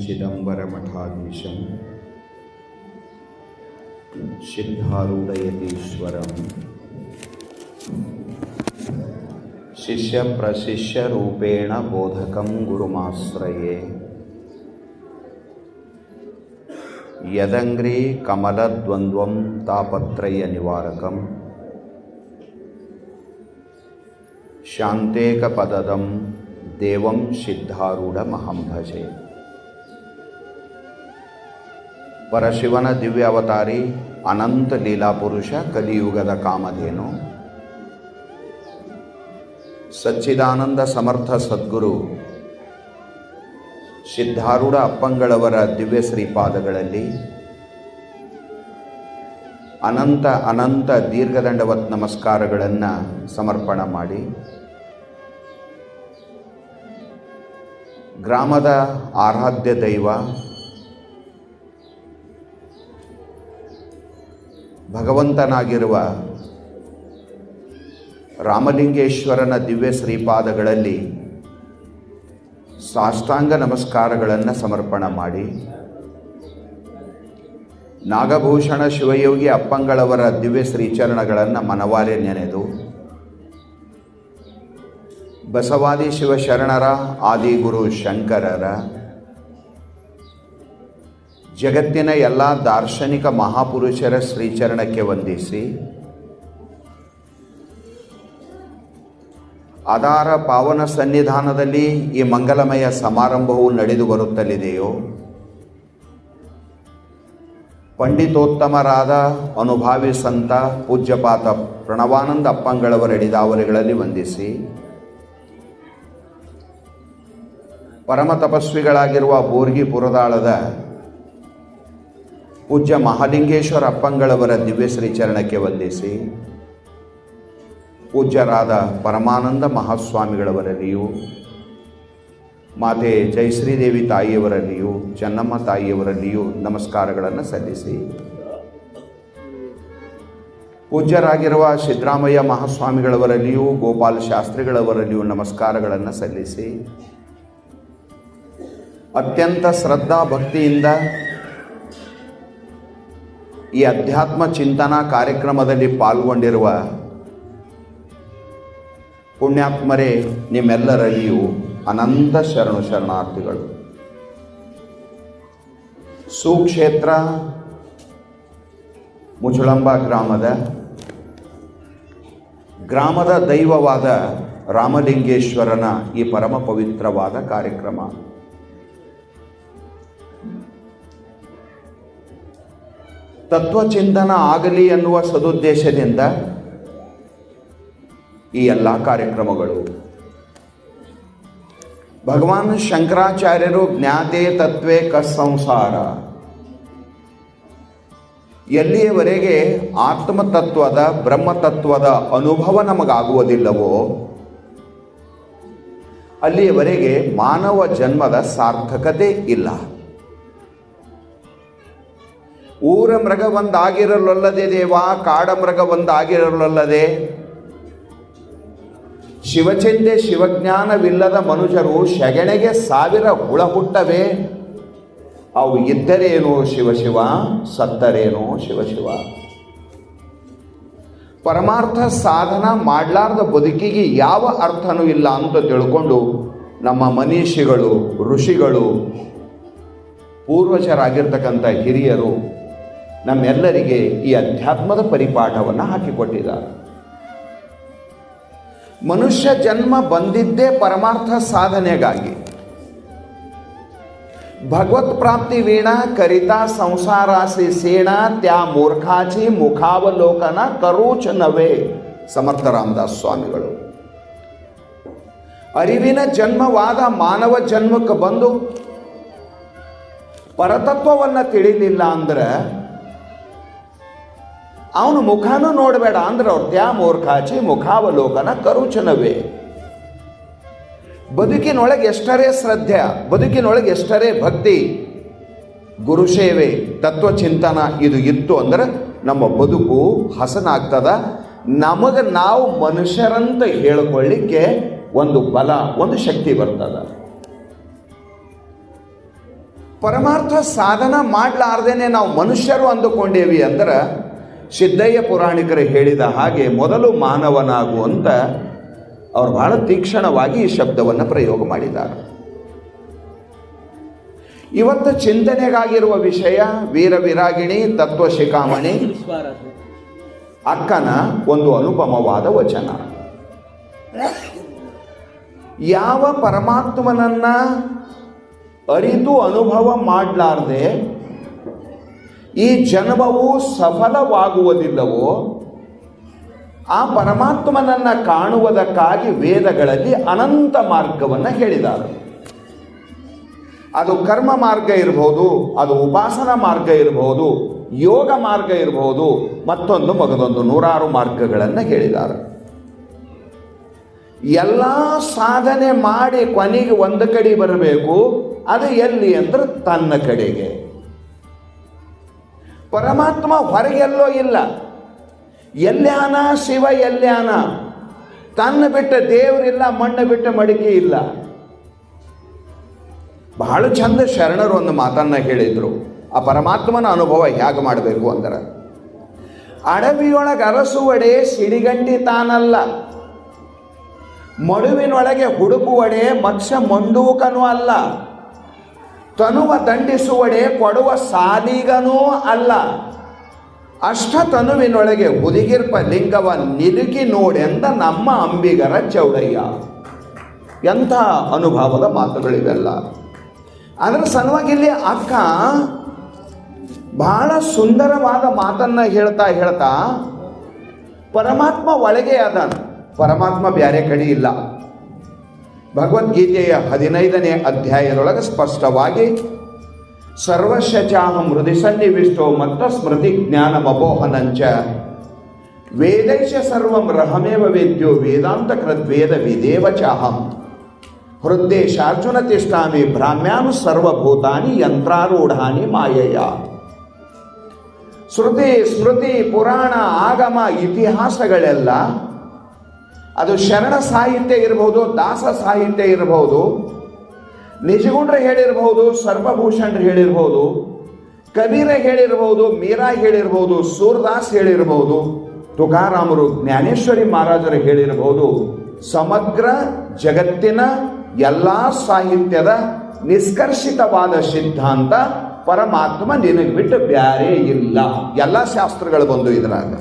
चिदंबरमठाधीशं सिद्धारूढयतीश्वरं शिष्यप्रशिष्यरूपेण बोधकं गुरुमाश्रये यदङ्घ्रि कमलद्वन्द्वं तापत्रयनिवारकं शान्तेकपदं देवं सिद्धारूಢಮಹಂ ಭಜೆ. ಪರಶಿವನ ದಿವ್ಯ ಅವತಾರಿ ಅನಂತ ಲೀಲಾಪುರುಷ ಕಲಿಯುಗದ ಕಾಮಧೇನು ಸಚ್ಚಿದಾನಂದ ಸಮರ್ಥ ಸದ್ಗುರು ಸಿದ್ಧಾರೂಢ ಅಪ್ಪಂಗಳವರ ದಿವ್ಯ ಶ್ರೀಪಾದಗಳಲ್ಲಿ ಅನಂತ ಅನಂತ ದೀರ್ಘದಂಡವತ್ ನಮಸ್ಕಾರಗಳನ್ನು ಸಮರ್ಪಣ ಮಾಡಿ ಗ್ರಾಮದ ಆರಾಧ್ಯ ದೈವ ಭಗವಂತನಾಗಿರುವ ರಾಮಲಿಂಗೇಶ್ವರನ ದಿವ್ಯ ಶ್ರೀಪಾದಗಳಲ್ಲಿ ಸಾಷ್ಟಾಂಗ ನಮಸ್ಕಾರಗಳನ್ನು ಸಮರ್ಪಣ ಮಾಡಿ ನಾಗಭೂಷಣ ಶಿವಯೋಗಿ ಅಪ್ಪಂಗಳವರ ದಿವ್ಯ ಶ್ರೀಚರಣಗಳನ್ನು ಮನವಾರೆ ನೆನೆದು ಬಸವಾದಿ ಶಿವಶರಣರ ಆದಿಗುರು ಶಂಕರರ ಜಗತ್ತಿನ ಎಲ್ಲ ದಾರ್ಶನಿಕ ಮಹಾಪುರುಷರ ಶ್ರೀಚರಣಕ್ಕೆ ವಂದಿಸಿ ಆಧಾರ ಪಾವನ ಸನ್ನಿಧಾನದಲ್ಲಿ ಈ ಮಂಗಲಮಯ ಸಮಾರಂಭವು ನಡೆದು ಬರುತ್ತಲಿದೆಯೋ ಪಂಡಿತೋತ್ತಮರಾದ ಅನುಭಾವಿ ಸಂತ ಪೂಜ್ಯಪಾತ ಪ್ರಣವಾನಂದ ಅಪ್ಪಂಗಳವರ ಎಡಿದಾವರೆಗಳಲ್ಲಿ ವಂದಿಸಿ ಪರಮ ತಪಸ್ವಿಗಳಾಗಿರುವ ಬೋರ್ಗಿ ಪುರದಾಳದ ಪೂಜ್ಯ ಮಹಾಲಿಂಗೇಶ್ವರ ಅಪ್ಪಂಗಳವರ ದಿವ್ಯ ಶ್ರೀಚರಣಕ್ಕೆ ವಂದಿಸಿ ಪೂಜ್ಯರಾದ ಪರಮಾನಂದ ಮಹಾಸ್ವಾಮಿಗಳವರಲ್ಲಿಯೂ ಮಾತೆ ಜಯಶ್ರೀದೇವಿ ತಾಯಿಯವರಲ್ಲಿಯೂ ಚೆನ್ನಮ್ಮ ತಾಯಿಯವರಲ್ಲಿಯೂ ನಮಸ್ಕಾರಗಳನ್ನು ಸಲ್ಲಿಸಿ ಪೂಜ್ಯರಾಗಿರುವ ಸಿದ್ದರಾಮಯ್ಯ ಮಹಾಸ್ವಾಮಿಗಳವರಲ್ಲಿಯೂ ಗೋಪಾಲ ಶಾಸ್ತ್ರಿಗಳವರಲ್ಲಿಯೂ ನಮಸ್ಕಾರಗಳನ್ನು ಸಲ್ಲಿಸಿ ಅತ್ಯಂತ ಶ್ರದ್ಧಾ ಭಕ್ತಿಯಿಂದ ಈ ಅಧ್ಯಾತ್ಮ ಚಿಂತನಾ ಕಾರ್ಯಕ್ರಮದಲ್ಲಿ ಪಾಲ್ಗೊಂಡಿರುವ ಪುಣ್ಯಾತ್ಮರೇ, ನಿಮ್ಮೆಲ್ಲರಲ್ಲಿಯೂ ಅನಂತ ಶರಣಾರ್ಥಿಗಳು. ಸುಕ್ಷೇತ್ರ ಮುಚುಳಂಬ ಗ್ರಾಮದ ದೈವವಾದ ರಾಮಲಿಂಗೇಶ್ವರನ ಈ ಪರಮ ಪವಿತ್ರವಾದ ಕಾರ್ಯಕ್ರಮ ತತ್ವಚಿಂತನ ಆಗಲಿ ಎನ್ನುವ ಸದುದ್ದೇಶದಿಂದ ಈ ಎಲ್ಲ ಕಾರ್ಯಕ್ರಮಗಳು ಭಗವಾನ್ ಶಂಕರಾಚಾರ್ಯರು ಜ್ಞಾತೆ ತತ್ವೇ ಸಂಸಾರ ಎಲ್ಲಿಯವರೆಗೆ ಆತ್ಮತತ್ವದ ಬ್ರಹ್ಮತತ್ವದ ಅನುಭವ ನಮಗಾಗುವುದಿಲ್ಲವೋ ಅಲ್ಲಿಯವರೆಗೆ ಮಾನವ ಜನ್ಮದ ಸಾರ್ಥಕತೆ ಇಲ್ಲ. ಊರ ಮೃಗ ಒಂದಾಗಿರಲೊಲ್ಲದೆ ದೇವ, ಕಾಡ ಮೃಗ ಒಂದಾಗಿರಲೊಲ್ಲದೆ, ಶಿವಚಿಂತೆ ಶಿವಜ್ಞಾನವಿಲ್ಲದ ಮನುಷ್ಯರು ಶಗಣೆಗೆ 1000 ಹುಳ ಹುಟ್ಟವೆ, ಅವು ಇದ್ದರೇನೋ ಶಿವಶಿವ, ಸತ್ತರೇನೋ ಶಿವಶಿವ. ಪರಮಾರ್ಥ ಸಾಧನ ಮಾಡಲಾರ್ದ ಬದುಕಿಗೆ ಯಾವ ಅರ್ಥನೂ ಇಲ್ಲ ಅಂತ ತಿಳ್ಕೊಂಡು ನಮ್ಮ ಮನೀಷಿಗಳು, ಋಷಿಗಳು, ಪೂರ್ವಜರಾಗಿರ್ತಕ್ಕಂಥ ಹಿರಿಯರು ನಮ್ಮೆಲ್ಲರಿಗೆ ಈ ಅಧ್ಯಾತ್ಮದ ಪರಿಪಾಠವನ್ನು ಹಾಕಿಕೊಟ್ಟಿದ್ದಾರೆ. ಮನುಷ್ಯ ಜನ್ಮ ಬಂದಿದ್ದೇ ಪರಮಾರ್ಥ ಸಾಧನೆಗಾಗಿ. ಭಗವತ್ ಪ್ರಾಪ್ತಿ ವೀಣಾ ಕರಿತಾ ಸಂಸಾರಾಸಿ ಸೇಣ ತ್ಯಾ ಮೂರ್ಖಾಚಿ ಮುಖಾವಲೋಕನ ಕರೋಚ ನವೇ. ಸಮರ್ಥ ರಾಮದಾಸ್ ಸ್ವಾಮಿಗಳು. ಅರಿವಿನ ಜನ್ಮವಾದ ಮಾನವ ಜನ್ಮಕ್ಕೆ ಬಂದು ಪರತತ್ವವನ್ನು ತಿಳಿಲಿಲ್ಲ ಅಂದ್ರೆ ಅವನು ಮುಖನೂ ನೋಡಬೇಡ ಅಂದ್ರೆ ಅವ್ರ ತ್ಯಾ ಮೂರ್ಖಾಚಿ ಮುಖಾವಲೋಕನ ಕರುಚನವೇ. ಬದುಕಿನೊಳಗೆ ಎಷ್ಟರೇ ಶ್ರದ್ಧೆ, ಬದುಕಿನೊಳಗೆ ಎಷ್ಟರೇ ಭಕ್ತಿ, ಗುರುಸೇವೆ, ತತ್ವಚಿಂತನ ಇದು ಇತ್ತು ಅಂದ್ರೆ ನಮ್ಮ ಬದುಕು ಹಸನಾಗ್ತದ. ನಮಗೆ ನಾವು ಮನುಷ್ಯರಂತ ಹೇಳಿಕೊಳ್ಳಿಕ್ಕೆ ಒಂದು ಬಲ, ಒಂದು ಶಕ್ತಿ ಬರ್ತದ. ಪರಮಾರ್ಥ ಸಾಧನ ಮಾಡಲಾರ್ದೇನೆ ನಾವು ಮನುಷ್ಯರು ಅಂದುಕೊಂಡೇವಿ ಅಂದ್ರೆ ಸಿದ್ದಯ್ಯ ಪುರಾಣಿಕರು ಹೇಳಿದ ಹಾಗೆ ಮೊದಲು ಮಾನವನಾಗು ಅಂತ ಅವರು ಬಹಳ ತೀಕ್ಷ್ಣವಾಗಿ ಈ ಶಬ್ದವನ್ನು ಪ್ರಯೋಗ ಮಾಡಿದ್ದಾರೆ. ಇವತ್ತು ಚಿಂತನೆಗಾಗಿರುವ ವಿಷಯ ವೀರ ವಿರಾಗಿಣಿ ತತ್ವ ಶಿಖಾಮಣಿ ಅಕ್ಕನ ಒಂದು ಅನುಪಮವಾದ ವಚನ. ಯಾವ ಪರಮಾತ್ಮನನ್ನ ಅರಿತು ಅನುಭವ ಮಾಡಲಾರ್ದೆ ಈ ಜನ್ಮವು ಸಫಲವಾಗುವುದಿಲ್ಲವೋ ಆ ಪರಮಾತ್ಮನನ್ನ ಕಾಣುವುದಕ್ಕಾಗಿ ವೇದಗಳಲ್ಲಿ ಅನಂತ ಮಾರ್ಗವನ್ನು ಹೇಳಿದ್ದಾರೆ. ಅದು ಕರ್ಮ ಮಾರ್ಗ ಇರಬಹುದು, ಅದು ಉಪಾಸನಾ ಮಾರ್ಗ ಇರಬಹುದು, ಯೋಗ ಮಾರ್ಗ ಇರಬಹುದು, ಮತ್ತೊಂದು ಮಗದೊಂದು ನೂರಾರು ಮಾರ್ಗಗಳನ್ನು ಹೇಳಿದ್ದಾರೆ. ಎಲ್ಲ ಸಾಧನೆ ಮಾಡಿ ಕೊನೆಗೆ ಒಂದು ಕಡೆ ಬರಬೇಕು. ಅದು ಎಲ್ಲಿ ಅಂದ್ರೆ ತನ್ನ ಕಡೆಗೆ. ಪರಮಾತ್ಮ ಹೊರಗೆಲ್ಲೋ ಇಲ್ಲ. ಎಲ್ಯಾನ ಶಿವ ಎಲ್ಯಾನ. ತನ್ನ ಬಿಟ್ಟ ದೇವರಿಲ್ಲ, ಮಣ್ಣು ಬಿಟ್ಟ ಮಡಿಕೆ ಇಲ್ಲ. ಬಹಳ ಚಂದ ಶರಣರು ಒಂದು ಮಾತನ್ನ ಹೇಳಿದ್ರು. ಆ ಪರಮಾತ್ಮನ ಅನುಭವ ಹೇಗೆ ಮಾಡಬೇಕು ಅಂದ್ರೆ, ಅಡವಿಯೊಳಗೆ ಅರಸುವಡೆ ಸಿಡಿಗಂಡಿ ತಾನಲ್ಲ, ಮಡುವಿನೊಳಗೆ ಹುಡುಕುವಡೆ ಮತ್ಸ್ಯ ಮಂಡೂಕನೂ ಅಲ್ಲ, ತನುವ ದಂಡಿಸುವಡೆ ಕೊಡುವ ಸಾಲಿಗನೂ ಅಲ್ಲ, ಅಷ್ಟ ತನುವಿನೊಳಗೆ ಹುದಿಗಿರ್ಪ ಲಿಂಗವ ನಿಲುಕಿ ನೋಡೆಂದ ನಮ್ಮ ಅಂಬಿಗರ ಚೌಡಯ್ಯ. ಎಂಥ ಅನುಭವದ ಮಾತುಗಳಿವೆಲ್ಲ. ಅದರ ಸಲುವಾಗಿ ಇಲ್ಲಿ ಅಕ್ಕ ಬಹಳ ಸುಂದರವಾದ ಮಾತನ್ನ ಹೇಳ್ತಾ ಪರಮಾತ್ಮ ಒಳಗೆ ಅದಾನ, ಪರಮಾತ್ಮ ಬ್ಯಾರೆ ಕಡೆ ಇಲ್ಲ. ಭಗವದ್ಗೀತೆಯ 15ನೇ ಅಧ್ಯಾಯದೊಳಗೆ ಸ್ಪಷ್ಟವಾಗಿ ಸರ್ವಶಚಾಹಂ ಹೃದಯ ಸನ್ನಿವಿಷ್ಟೋ ಮತ್ತ ಸ್ಮೃತಿ ಜ್ಞಾನಮಪೋಹನಂಚ ವೇದೈಶ ಸರ್ವಂ ರಹಮೇವ ವೇದ್ಯೋ ವೇದಾಂತ ಕೃದ್ವೇದ ವಿದೇವ ಚಾಹಂ ಹೃದ್ದೇಶಾರ್ಜುನ ತಿಷ್ಠಾಮಿ ಭ್ರಾಮ್ಯಾನು ಸರ್ವಭೂತಾನಿ ಯಂತ್ರಾರೂಢಾನಿ ಮಾಯಯ. ಶ್ರುತಿ ಸ್ಮೃತಿ ಪುರಾಣ ಆಗಮ ಇತಿಹಾಸಗಳೆಲ್ಲ ಅದು ಶರಣ ಸಾಹಿತ್ಯ ಇರಬಹುದು, ದಾಸ ಸಾಹಿತ್ಯ ಇರಬಹುದು, ನಿಜಗುಂಡ್ರೆ ಹೇಳಿರಬಹುದು, ಸರ್ವಭೂಷಣ್ರು ಹೇಳಿರ್ಬೋದು, ಕಬೀರ ಹೇಳಿರ್ಬೋದು, ಮೀರಾ ಹೇಳಿರ್ಬೋದು, ಸೂರದಾಸ್ ಹೇಳಿರ್ಬೋದು, ತುಕಾರಾಮರು ಜ್ಞಾನೇಶ್ವರಿ ಮಹಾರಾಜರು ಹೇಳಿರ್ಬೋದು. ಸಮಗ್ರ ಜಗತ್ತಿನ ಎಲ್ಲ ಸಾಹಿತ್ಯದ ನಿಷ್ಕರ್ಷಿತವಾದ ಸಿದ್ಧಾಂತ ಪರಮಾತ್ಮ ನಿನಗೆ ಬಿಟ್ಟು ಬ್ಯಾರೆ ಇಲ್ಲ. ಎಲ್ಲ ಶಾಸ್ತ್ರಗಳು ಬಂದು ಇದ್ರಾಗ.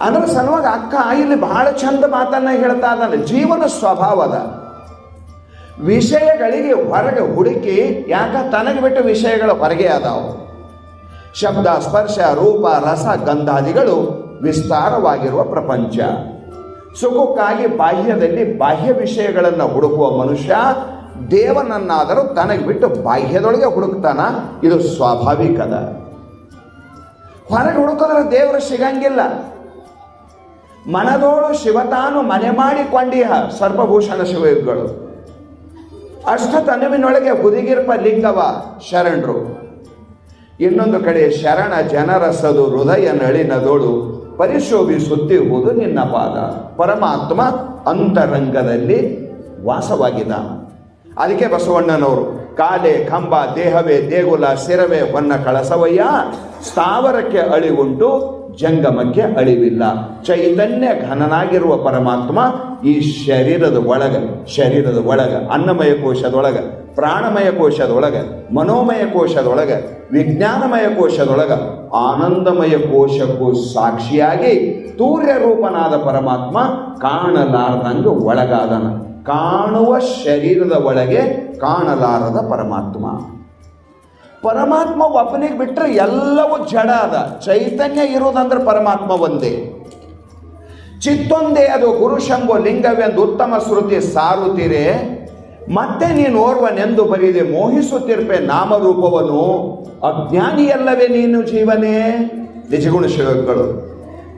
ಅದರ ಸಲುವಾಗಿ ಅಕ್ಕ ಇಲ್ಲಿ ಬಹಳ ಚಂದ ಮಾತನ್ನ ಹೇಳ್ತಾ ಇದ್ದಾನೆ. ಜೀವನ ಸ್ವಭಾವದ ವಿಷಯಗಳಿಗೆ ಹೊರಗೆ ಹುಡುಕಿ, ಯಾಕ ತನಗೆ ಬಿಟ್ಟು ವಿಷಯಗಳು ಹೊರಗೆ ಅದಾವು. ಶಬ್ದ ಸ್ಪರ್ಶ ರೂಪ ರಸ ಗಂಧಾದಿಗಳು ವಿಸ್ತಾರವಾಗಿರುವ ಪ್ರಪಂಚ. ಸುಖಕ್ಕಾಗಿ ಬಾಹ್ಯದಲ್ಲಿ ಬಾಹ್ಯ ವಿಷಯಗಳನ್ನು ಹುಡುಕುವ ಮನುಷ್ಯ ದೇವನನ್ನಾದರೂ ತನಗೆ ಬಿಟ್ಟು ಬಾಹ್ಯದೊಳಗೆ ಹುಡುಕ್ತಾನ. ಇದು ಸ್ವಾಭಾವಿಕದ. ಹೊರಗೆ ಹುಡುಕಿದ್ರೆ ದೇವರು ಸಿಗಂಗಿಲ್ಲ. ಮನದೋಳು ಶಿವತಾನು ಮನೆ ಮಾಡಿಕೊಂಡಿಹ ಸರ್ವಭೂಷಣ ಶಿವಯುಗಳು. ಅಷ್ಟ ತನುವಿನೊಳಗೆ ಹುದಿಗಿರ್ಪ ಲಿಂಗವ ಶರಣರು. ಇನ್ನೊಂದು ಕಡೆ ಶರಣ ಜನರಸದು ಹೃದಯ ನಳಿನದೋಳು ಪರಿಶೋಭಿಸುತ್ತಿರುವುದು ನಿನ್ನ ಪಾದ. ಪರಮಾತ್ಮ ಅಂತರಂಗದಲ್ಲಿ ವಾಸವಾಗಿದ್ದಾನೆ. ಅದಕ್ಕೆ ಬಸವಣ್ಣನವರು ಕಾಲೆ ಕಂಬ ದೇಹವೇ ದೇಗುಲ ಶಿರವೇ ಹೊನ್ನ ಕಳಸವಯ್ಯ, ಸ್ಥಾವರಕ್ಕೆ ಅಳಿವುಂಟು ಜಂಗಮಕ್ಕೆ ಅಳಿವಿಲ್ಲ. ಚೈತನ್ಯ ಘನನಾಗಿರುವ ಪರಮಾತ್ಮ ಈ ಶರೀರದ ಒಳಗ ಅನ್ನಮಯ ಕೋಶದೊಳಗ, ಪ್ರಾಣಮಯ ಕೋಶದೊಳಗ, ಮನೋಮಯ ಕೋಶದೊಳಗ, ವಿಜ್ಞಾನಮಯ ಕೋಶದೊಳಗ, ಆನಂದಮಯ ಕೋಶಕ್ಕೂ ಸಾಕ್ಷಿಯಾಗಿ ತೂರ್ಯ ರೂಪನಾದ ಪರಮಾತ್ಮ ಕಾಣಲಾರದಂಗ ಒಳಗಾದನ. ಕಾಣುವ ಶರೀರದ ಒಳಗೆ ಕಾಣಲಾರದ ಪರಮಾತ್ಮ. ಪರಮಾತ್ಮ ಒಬ್ಬನಿಗೆ ಬಿಟ್ಟರೆ ಎಲ್ಲವೂ ಜಡ ಅದ. ಚೈತನ್ಯ ಇರುವುದಂದ್ರೆ ಪರಮಾತ್ಮ ಒಂದೇ. ಚಿತ್ತೊಂದೇ ಅದು ಗುರುಶಂಭೋ ಲಿಂಗವೆಂದು ಉತ್ತಮ ಶ್ರುತಿ ಸಾರುತ್ತೀರೆ. ಮತ್ತೆ ನೀನು ಓರ್ವನೆಂದು ಬರೀದೆ ಮೋಹಿಸುತ್ತಿರ್ಪೆ ನಾಮರೂಪವನ್ನು. ಅಜ್ಞಾನಿಯಲ್ಲವೇ ನೀನು ಜೀವನೇ. ನಿಜಗುಣ ಶಿವಗಳು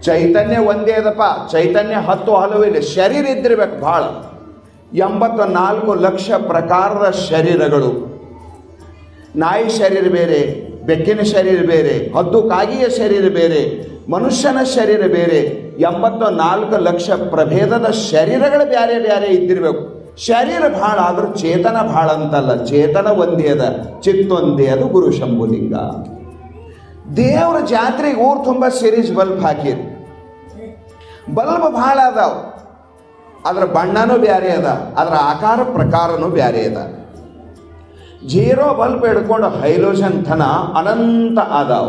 ಚೈತನ್ಯ ಒಂದೇ ಅದಪ್ಪ. ಚೈತನ್ಯ 10 ಹಲವಿಲ್ಲ. ಶರೀರ ಇದ್ದಿರ್ಬೇಕು ಭಾಳ. 84 ಲಕ್ಷ ಪ್ರಕಾರದ ಶರೀರಗಳು. ನಾಯಿ ಶರೀರ ಬೇರೆ, ಬೆಕ್ಕಿನ ಶರೀರ ಬೇರೆ, ಹದ್ದು ಕಾಗಿಯ ಶರೀರ ಬೇರೆ, ಮನುಷ್ಯನ ಶರೀರ ಬೇರೆ. 84 ಲಕ್ಷ ಪ್ರಭೇದದ ಶರೀರಗಳು ಬ್ಯಾರೆ ಬ್ಯಾರೆ ಇದ್ದಿರಬೇಕು. ಶರೀರ ಭಾಳ ಆದ್ರೂ ಚೇತನ ಭಾಳ ಅಂತಲ್ಲ, ಚೇತನ ಒಂದೇ ಅದ, ಚಿತ್ತೊಂದೇ ಅದು ಗುರು ಶಂಭುಲಿಂಗ. ದೇವ್ರ ಜಾತ್ರೆಗೆ ಊರು ತುಂಬ ಸಿರೀಸ್ ಬಲ್ಬ್ ಹಾಕಿರಿ. ಬಲ್ಬ್ ಭಾಳ ಅದಾವ, ಅದರ ಬಣ್ಣನೂ ಬ್ಯಾರೆ ಅದ, ಅದರ ಆಕಾರ ಪ್ರಕಾರನೂ ಬ್ಯಾರೆ ಅದ. 0 ಬಲ್ಬ್ ಹಿಡ್ಕೊಂಡು ಹೈಲೋಜನ್ ತನ ಅನಂತ ಅದಾವ.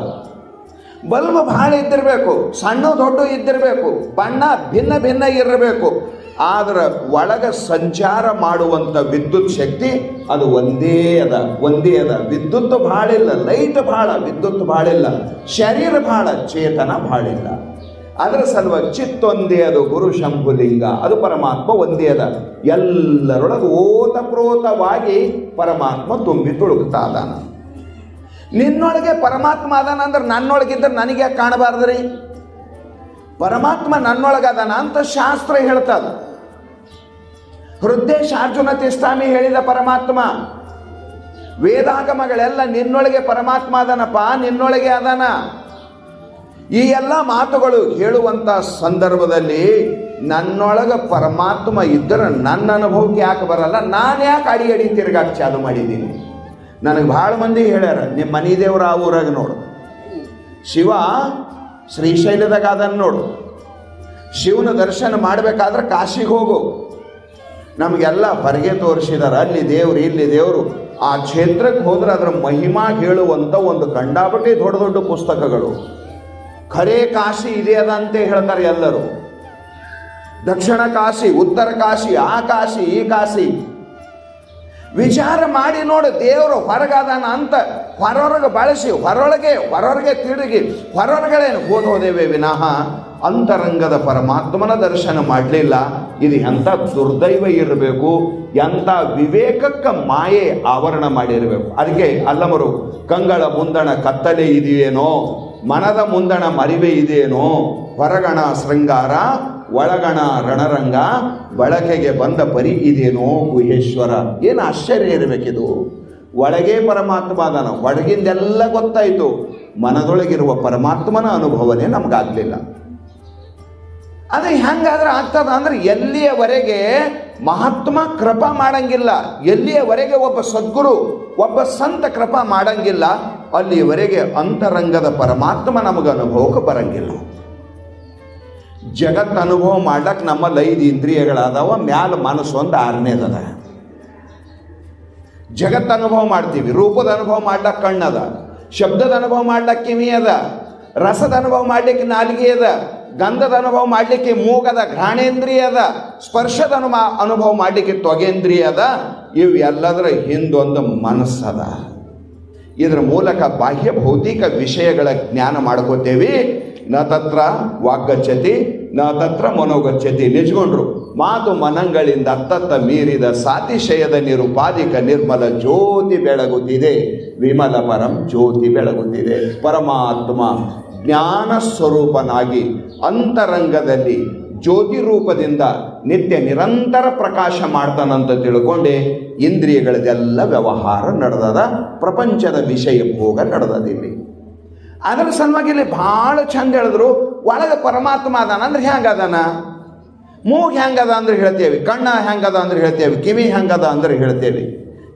ಬಲ್ಬ್ ಭಾಳ ಇದ್ದಿರಬೇಕು, ಸಣ್ಣ ದೊಡ್ಡ ಇದ್ದಿರಬೇಕು, ಬಣ್ಣ ಭಿನ್ನ ಭಿನ್ನ ಇರಬೇಕು, ಆದ್ರೆ ಒಳಗೆ ಸಂಚಾರ ಮಾಡುವಂಥ ವಿದ್ಯುತ್ ಶಕ್ತಿ ಅದು ಒಂದೇ ಅದ. ವಿದ್ಯುತ್ ಭಾಳಿಲ್ಲ, ಲೈಟ್ ಭಾಳ, ವಿದ್ಯುತ್ ಭಾಳಿಲ್ಲ. ಶರೀರ ಭಾಳ, ಚೇತನ ಭಾಳಿಲ್ಲ. ಅದರ ಸಲುವಾಗಿ ಚಿತ್ತೊಂದೇ ಅದು ಗುರು ಶಂಭುಲಿಂಗ, ಅದು ಪರಮಾತ್ಮ ಒಂದೇ ಅದ. ಎಲ್ಲರೊಳಗೆ ಓತಪ್ರೋತವಾಗಿ ಪರಮಾತ್ಮ ತುಂಬಿ ತುಳುಕ್ತಾ ಅದಾನ. ನಿನ್ನೊಳಗೆ ಪರಮಾತ್ಮ ಅದಾನ ಅಂದ್ರೆ ನನ್ನೊಳಗಿದ್ರೆ ನನಗೆ ಯಾಕೆ ಕಾಣಬಾರ್ದ್ರಿ? ಪರಮಾತ್ಮ ನನ್ನೊಳಗದಾನ ಅಂತ ಶಾಸ್ತ್ರ ಹೇಳ್ತದ. ಹೃದಯೇಶಾರ್ಜುನ ತಿಸ್ತಾಮಿ ಹೇಳಿದ ಪರಮಾತ್ಮ, ವೇದಾಗಮಗಳೆಲ್ಲ ನಿನ್ನೊಳಗೆ ಪರಮಾತ್ಮ ಅದಾನಪ್ಪ, ನಿನ್ನೊಳಗೆ ಅದಾನ. ಈ ಎಲ್ಲ ಮಾತುಗಳು ಹೇಳುವಂಥ ಸಂದರ್ಭದಲ್ಲಿ ನನ್ನೊಳಗೆ ಪರಮಾತ್ಮ ಇದ್ದರೆ ನನ್ನ ಅನುಭವಕ್ಕೆ ಯಾಕೆ ಬರಲ್ಲ? ನಾನು ಯಾಕೆ ಅಡಿ ತಿರ್ಗಾಕ್ ಚಾಲು ಮಾಡಿದ್ದೀನಿ? ನನಗೆ ಭಾಳ ಮಂದಿ ಹೇಳ್ಯಾರ, ನಿಮ್ಮ ಮನೆ ದೇವ್ರ ಆ ಊರಾಗ ನೋಡು, ಶಿವ ಶ್ರೀಶೈಲದಾಗ ಅದನ್ನು ನೋಡು, ಶಿವನ ದರ್ಶನ ಮಾಡಬೇಕಾದ್ರೆ ಕಾಶಿಗೆ ಹೋಗು. ನಮಗೆಲ್ಲ ಹೊರಗೆ ತೋರಿಸಿದಾರೆ, ಅಲ್ಲಿ ದೇವ್ರು ಇಲ್ಲಿ ದೇವರು. ಆ ಕ್ಷೇತ್ರಕ್ಕೆ ಹೋದ್ರೆ ಅದರ ಮಹಿಮಾ ಹೇಳುವಂಥ ಒಂದು ಕಂಡಾಪಟ್ಟಿ ದೊಡ್ಡ ದೊಡ್ಡ ಪುಸ್ತಕಗಳು. ಖರೇ ಕಾಶಿ ಇದೆ ಅದ ಅಂತ ಹೇಳ್ತಾರೆ ಎಲ್ಲರೂ. ದಕ್ಷಿಣ ಕಾಶಿ, ಉತ್ತರ ಕಾಶಿ, ಆ ಕಾಶಿ ಈ ಕಾಶಿ. ವಿಚಾರ ಮಾಡಿ ನೋಡು, ದೇವರು ಹೊರಗಾದಾನ ಅಂತ ಹೊರೊರಗೆ ಬಳಸಿ ಹೊರೊಳಗೆ ತಿರುಗಿ ಹೊರೊರಗಳೇನು ಹೋದೇವೆ ವಿನಃ ಅಂತರಂಗದ ಪರಮಾತ್ಮನ ದರ್ಶನ ಮಾಡಲಿಲ್ಲ. ಇದು ಎಂಥ ದುರ್ದೈವ ಇರಬೇಕು, ಎಂಥ ವಿವೇಕಕ್ಕೆ ಮಾಯೆ ಆವರಣ ಮಾಡಿರಬೇಕು. ಅದಕ್ಕೆ ಅಲ್ಲಮರು ಕಂಗಳ ಮುಂದಣ ಕತ್ತಲೆ ಇದೆಯೇನೋ, ಮನದ ಮುಂದಣ ಮರಿವೆ ಇದೆಯೇನೋ, ಹೊರಗಣ ಶೃಂಗಾರ ಒಳಗಣ ರಣರಂಗ, ಬಳಕೆಗೆ ಬಂದ ಪರಿ ಇದೇನೋ ಗುಹೇಶ್ವರ. ಏನು ಆಶ್ಚರ್ಯ ಇರಬೇಕಿದು. ಒಳಗೆ ಪರಮಾತ್ಮ ಅದಾನ, ಒಳಗಿಂದೆಲ್ಲ ಗೊತ್ತಾಯಿತು, ಮನದೊಳಗಿರುವ ಪರಮಾತ್ಮನ ಅನುಭವನೇ ನಮಗಾಗಲಿಲ್ಲ. ಅದು ಹೆಂಗಾದ್ರೆ ಆಗ್ತದ ಅಂದ್ರೆ ಎಲ್ಲಿಯವರೆಗೆ ಮಹಾತ್ಮ ಕೃಪಾ ಮಾಡಂಗಿಲ್ಲ, ಎಲ್ಲಿಯವರೆಗೆ ಒಬ್ಬ ಸದ್ಗುರು ಒಬ್ಬ ಸಂತ ಕೃಪಾ ಮಾಡಂಗಿಲ್ಲ, ಅಲ್ಲಿಯವರೆಗೆ ಅಂತರಂಗದ ಪರಮಾತ್ಮ ನಮಗೆ ಅನುಭವಕ್ಕೆ ಬರಂಗಿಲ್ಲ. ಜಗತ್ತು ಅನುಭವ ಮಾಡ್ಲಕ್ಕೆ ನಮ್ಮಲ್ಲಿ 5 ಇಂದ್ರಿಯಗಳಾದವ, ಮ್ಯಾಲ ಮನಸ್ಸು ಒಂದು 6ನೇದದ. ಜಗತ್ತು ಅನುಭವ ಮಾಡ್ತೀವಿ, ರೂಪದ ಅನುಭವ ಮಾಡ್ಲಕ್ಕೆ ಕಣ್ಣದ, ಶಬ್ದದ ಅನುಭವ ಮಾಡ್ಲಕ್ಕೆ ಕಿವಿ ಅದ, ರಸದ ಅನುಭವ ಮಾಡ್ಲಿಕ್ಕೆ ನಾಲಿಗೆ ಅದ, ಗಂಧದ ಅನುಭವ ಮಾಡಲಿಕ್ಕೆ ಮೂಗದ ಘ್ರಾಣೇಂದ್ರಿಯ ಅದ, ಸ್ಪರ್ಶದ ಅನುಭವ ಮಾಡಲಿಕ್ಕೆ ತ್ವಗೇಂದ್ರಿಯ ಅದ. ಇವು ಎಲ್ಲದರ ಹಿಂದೊಂದು ಮನಸ್ಸದ. ಇದರ ಮೂಲಕ ಬಾಹ್ಯ ಭೌತಿಕ ವಿಷಯಗಳ ಜ್ಞಾನ ಮಾಡ್ಕೋತೇವಿ. ನ ತತ್ರ ವಾಗ್ಗಚ್ಚತಿ ನ ತತ್ರ ಮನೋಗಚ್ಚತಿ. ನಿಜಗೊಂಡ್ರು ಮಾತು ಮನಂಗಳಿಂದ ಅತ್ತತ್ತ ಮೀರಿದ ಸಾತಿಶಯದ ನಿರುಪಾದಿಕ ನಿರ್ಮಲ ಜ್ಯೋತಿ ಬೆಳಗುತ್ತಿದೆ, ವಿಮಲ ಪರಂ ಜ್ಯೋತಿ ಬೆಳಗುತ್ತಿದೆ. ಪರಮಾತ್ಮ ಜ್ಞಾನ ಸ್ವರೂಪನಾಗಿ ಅಂತರಂಗದಲ್ಲಿ ಜ್ಯೋತಿ ರೂಪದಿಂದ ನಿತ್ಯ ನಿರಂತರ ಪ್ರಕಾಶ ಮಾಡ್ತಾನಂತ ತಿಳ್ಕೊಂಡೆ ಇಂದ್ರಿಯಗಳದೆಲ್ಲ ವ್ಯವಹಾರ ನಡೆದದ, ಪ್ರಪಂಚದ ವಿಷಯ ಭೋಗ ನಡೆದದಿಲ್ಲಿ. ಅದರ ಸಲುವಾಗಿ ಇಲ್ಲಿ ಭಾಳ ಚಂದ ಹೇಳಿದ್ರು, ಒಳಗೆ ಪರಮಾತ್ಮ ಅದಾನ ಅಂದ್ರೆ ಹೆಂಗದಾನ, ಮೂಗು ಹೆಂಗದ ಅಂದ್ರೆ ಹೇಳ್ತೇವೆ, ಕಣ್ಣ ಹೆಂಗದ ಅಂದ್ರೆ ಹೇಳ್ತೇವೆ, ಕಿವಿ ಹೆಂಗದ ಅಂದ್ರೆ ಹೇಳ್ತೇವೆ.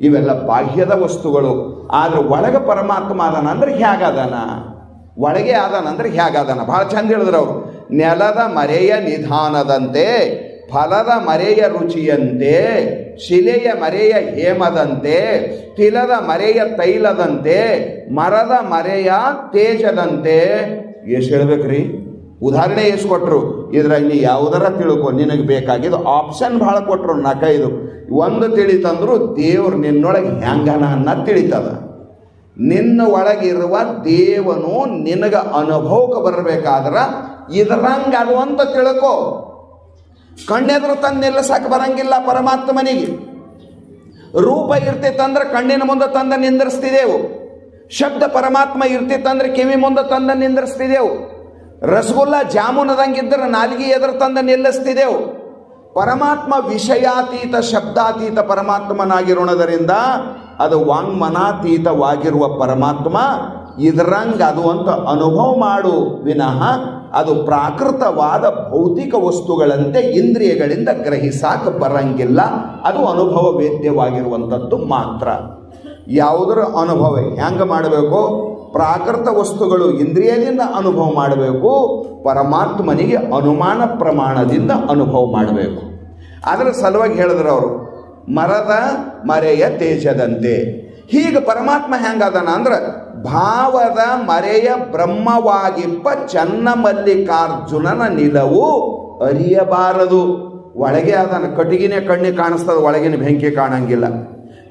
ಇವೆಲ್ಲ ಬಾಹ್ಯದ ವಸ್ತುಗಳು. ಆದ್ರೆ ಒಳಗೆ ಪರಮಾತ್ಮ ಅದಾನ ಅಂದ್ರೆ ಹೇಗದಾನ, ಒಳಗೆ ಆದಾನ ಅಂದ್ರೆ ಹೇಗಾದಾನ. ಭಾಳ ಚಂದ ಹೇಳಿದ್ರು ಅವರು. ನೆಲದ ಮರೆಯ ನಿಧಾನದಂತೆ, ಫಲದ ಮರೆಯ ರುಚಿಯಂತೆ, ಶಿಲೆಯ ಮರೆಯ ಹೇಮದಂತೆ, ತಿಲದ ಮರೆಯ ತೈಲದಂತೆ, ಮರದ ಮರೆಯ ತೇಜದಂತೆ. ಎಷ್ಟು ಹೇಳ್ಬೇಕ್ರಿ? ಉದಾಹರಣೆ ಎಷ್ಟು ಕೊಟ್ಟರು. ಇದ್ರಾಗ ನೀ ಯಾವುದರ ತಿಳ್ಕೊ, ನಿನಗೆ ಬೇಕಾಗಿದ್ದು ಆಪ್ಷನ್ ಭಾಳ ಕೊಟ್ಟರು, 4-5. ಒಂದು ತಿಳಿತಂದ್ರು ದೇವ್ರು ನಿನ್ನೊಳಗೆ ಹೆಂಗನ ಅನ್ನೋದು ತಿಳಿತದ. ನಿನ್ನ ಒಳಗಿರುವ ದೇವನು ನಿನಗೆ ಅನುಭವಕ್ಕೆ ಬರಬೇಕಾದ್ರೆ ಇದರಂಗೆ ಅದು ಅಂತ ತಿಳ್ಕೊ. ಕಣ್ಣೆದ್ರು ತಂದು ನಿಲ್ಲಿಸಕ್ಕೆ ಬರಂಗಿಲ್ಲ ಪರಮಾತ್ಮನಿಗೆ. ರೂಪ ಇರ್ತಿತ್ತಂದ್ರೆ ಕಣ್ಣಿನ ಮುಂದೆ ತಂದು ನಿಂದಿರಿಸ್ತಿದ್ದೆವು. ಶಬ್ದ ಪರಮಾತ್ಮ ಇರ್ತಿತ್ತಂದ್ರೆ ಕಿವಿ ಮುಂದೆ ತಂದು ನಿಂದಿರಿಸ್ತಿದ್ದೆವು. ರಸಗುಲ್ಲ ಜಾಮೂನದಂಗಿದ್ದರೆ ನಾಲಿಗೆ ಎದುರು ತಂದು ನಿಲ್ಲಿಸ್ತಿದ್ದೆವು. ಪರಮಾತ್ಮ ವಿಷಯಾತೀತ ಶಬ್ದಾತೀತ ಪರಮಾತ್ಮನಾಗಿರೋಣದರಿಂದ ಅದು ವಾಂಗ್ಮನಾತೀತವಾಗಿರುವ ಪರಮಾತ್ಮ. ಇದರಂಗೆ ಅದು ಅಂತ ಅನುಭವ ಮಾಡು ವಿನಃ ಅದು ಪ್ರಾಕೃತವಾದ ಭೌತಿಕ ವಸ್ತುಗಳಂತೆ ಇಂದ್ರಿಯಗಳಿಂದ ಗ್ರಹಿಸಾಕ ಬರಂಗಿಲ್ಲ. ಅದು ಅನುಭವ ವೇದ್ಯವಾಗಿರುವಂಥದ್ದು ಮಾತ್ರ. ಯಾವುದರ ಅನುಭವ ಹೆಂಗೆ ಮಾಡಬೇಕು? ಪ್ರಾಕೃತ ವಸ್ತುಗಳು ಇಂದ್ರಿಯದಿಂದ ಅನುಭವ ಮಾಡಬೇಕು, ಪರಮಾತ್ಮನಿಗೆ ಅನುಮಾನ ಪ್ರಮಾಣದಿಂದ ಅನುಭವ ಮಾಡಬೇಕು. ಅದರ ಸಲುವಾಗಿ ಹೇಳಿದ್ರು ಅವರು, ಮರದ ಮರೆಯ ತೇಜದಂತೆ. ಹೀಗೆ ಪರಮಾತ್ಮ ಹೆಂಗದನ ಅಂದ್ರೆ ಭಾವದ ಮರೆಯ ಬ್ರಹ್ಮವಾಗಿಪ್ಪ ಚನ್ನಮಲ್ಲಿಕಾರ್ಜುನನ ನಿಲವು ಅರಿಯಬಾರದು. ಒಳಗೆ ಅದನ್ನು ಕಟ್ಟಿಗೆನೇ ಕಣ್ಣಿಗೆ ಕಾಣಿಸ್ತದ, ಒಳಗಿನ ಬೆಂಕಿ ಕಾಣಂಗಿಲ್ಲ.